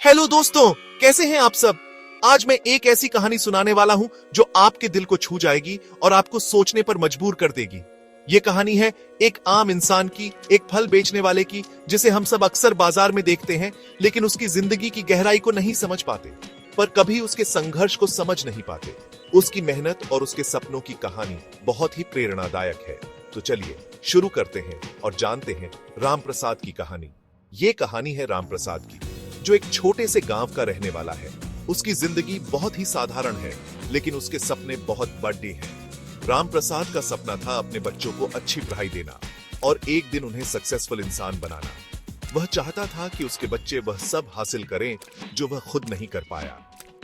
Hello दोस्तों, कैसे हैं आप सब। आज मैं एक ऐसी कहानी सुनाने वाला हूं जो आपके दिल को छू जाएगी और आपको सोचने पर मजबूर कर देगी। ये कहानी है एक आम इंसान की, एक फल बेचने वाले की, जिसे हम सब अक्सर बाजार में देखते हैं, लेकिन उसकी जिंदगी की गहराई को नहीं समझ पाते, पर कभी उसके संघर्ष को समझ नहीं पाते। उसकी मेहनत और उसके सपनों की कहानी बहुत ही प्रेरणादायक है। तो चलिए शुरू करते हैं और जानते हैं राम प्रसाद की कहानी। ये कहानी है राम प्रसाद की, जो एक छोटे से गांव का रहने वाला है। उसकी जिंदगी बहुत ही साधारण है, लेकिन उसके सपने बहुत बड़े हैं। राम प्रसाद का सपना था अपने बच्चों को अच्छी पढ़ाई देना और एक दिन उन्हें सक्सेसफुल इंसान बनाना। वह चाहता था कि उसके बच्चे वह सब हासिल करें जो वह खुद नहीं कर पाया।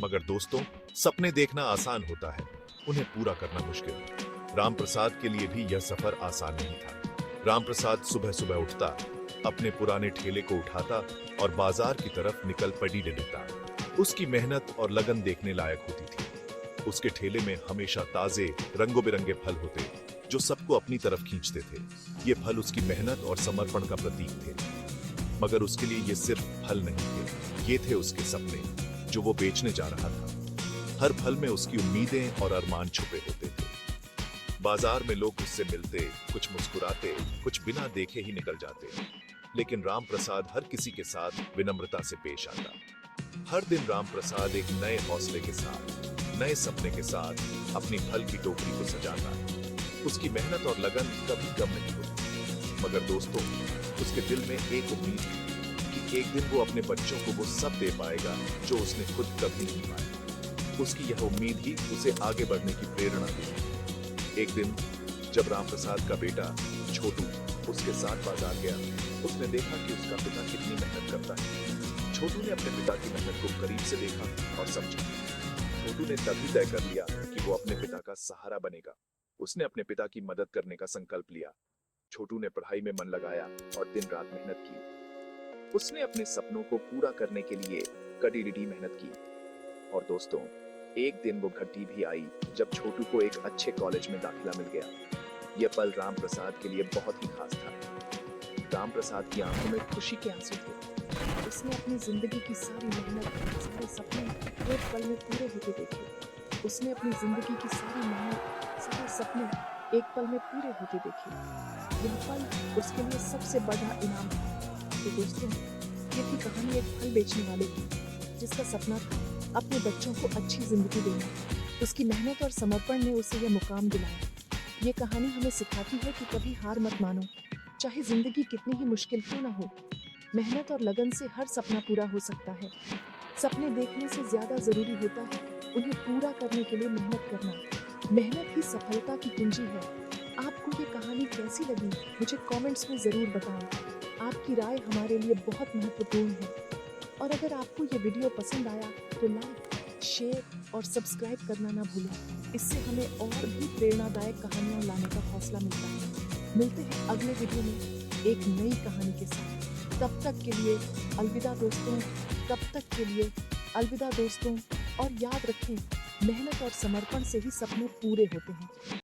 मगर दोस्तों, सपने देखना आसान होता है, उन्हें पूरा करना मुश्किल। राम प्रसाद के लिए भी यह सफर आसान नहीं था। राम प्रसाद सुबह सुबह उठता, अपने पुराने ठेले को उठाता और बाजार की तरफ निकल पड़ी लेता। उसकी मेहनत और लगन देखने लायक होती थी। उसके ठेले में हमेशा ताजे रंगों बिरंगे फल होते, जो सबको अपनी तरफ खींचते थे। ये फल उसकी मेहनत और समर्पण का प्रतीक थे। मगर उसके लिए ये सिर्फ फल नहीं थे, ये थे उसके सपने, जो वो बेचने जा रहा था। हर फल में उसकी उम्मीदें और अरमान छुपे होते थे। बाजार में लोग उससे मिलते, कुछ मुस्कुराते, कुछ बिना देखे ही निकल जाते, लेकिन राम प्रसाद हर किसी के साथ विनम्रता से पेश आता। हर दिन राम प्रसाद एक नए हौसले के साथ, नए सपने के साथ अपनी फल की टोकरी को सजाता। उसकी मेहनत और लगन कभी कम नहीं होती। मगर दोस्तों, उसके दिल में एक उम्मीद थी कि एक दिन वो अपने बच्चों को वो सब दे पाएगा जो उसने खुद कभी नहीं पाया। उसकी यह उम्मीद ही उसे आगे बढ़ने की प्रेरणा दी। एक दिन जब राम प्रसाद का बेटा छोटू उसके साथ बाजार गया, उसने देखा कि उसका पिता कितनी मेहनत करता है। छोटू ने अपने पिता की मेहनत को करीब से देखा और समझा। छोटू ने तभी तय कर लिया कि वो अपने पिता का सहारा बनेगा। उसने अपने पिता की मदद करने का संकल्प लिया। छोटू ने पढ़ाई में मन लगाया और दिन रात मेहनत की। उसने अपने सपनों को पूरा करने के लिए कड़ी मेहनत की। और दोस्तों, एक दिन वो घड़ी भी आई जब छोटू को एक अच्छे कॉलेज में दाखिला मिल गया। यह पल राम प्रसाद के लिए बहुत ही खास था। राम प्रसाद की आंखों में खुशी के आंसू थे। उसने अपनी जिंदगी की सारी मेहनत, सारे सपने एक पल में पूरे होते देखे। उसने अपनी जिंदगी की सारी मेहनत, सारे सपने एक पल में पूरे होते देखे। यह पल उसके लिए सबसे बड़ा इनाम था। तो दोस्तों, ये थी कहानी एक फल बेचने वाले की, जिसका सपना था अपने बच्चों को अच्छी जिंदगी देना। उसकी मेहनत और समर्पण ने उसे यह मुकाम दिलाया। ये कहानी हमें सिखाती है कि कभी हार मत मानो, चाहे जिंदगी कितनी ही मुश्किल क्यों ना हो। मेहनत और लगन से हर सपना पूरा हो सकता है। सपने देखने से ज्यादा जरूरी होता है उन्हें पूरा करने के लिए मेहनत करना। मेहनत ही सफलता की कुंजी है। आपको ये कहानी कैसी लगी, मुझे कमेंट्स में जरूर बताएं। आपकी राय हमारे लिए बहुत महत्वपूर्ण है। और अगर आपको ये वीडियो पसंद आया तो लाइक, शेयर और सब्सक्राइब करना ना भूलें। इससे हमें और भी प्रेरणादायक कहानियां लाने का हौसला मिलता है। मिलते हैं अगले वीडियो में एक नई कहानी के साथ। तब तक के लिए अलविदा दोस्तों। तब तक के लिए अलविदा दोस्तों। और याद रखें, मेहनत और समर्पण से ही सपने पूरे होते हैं।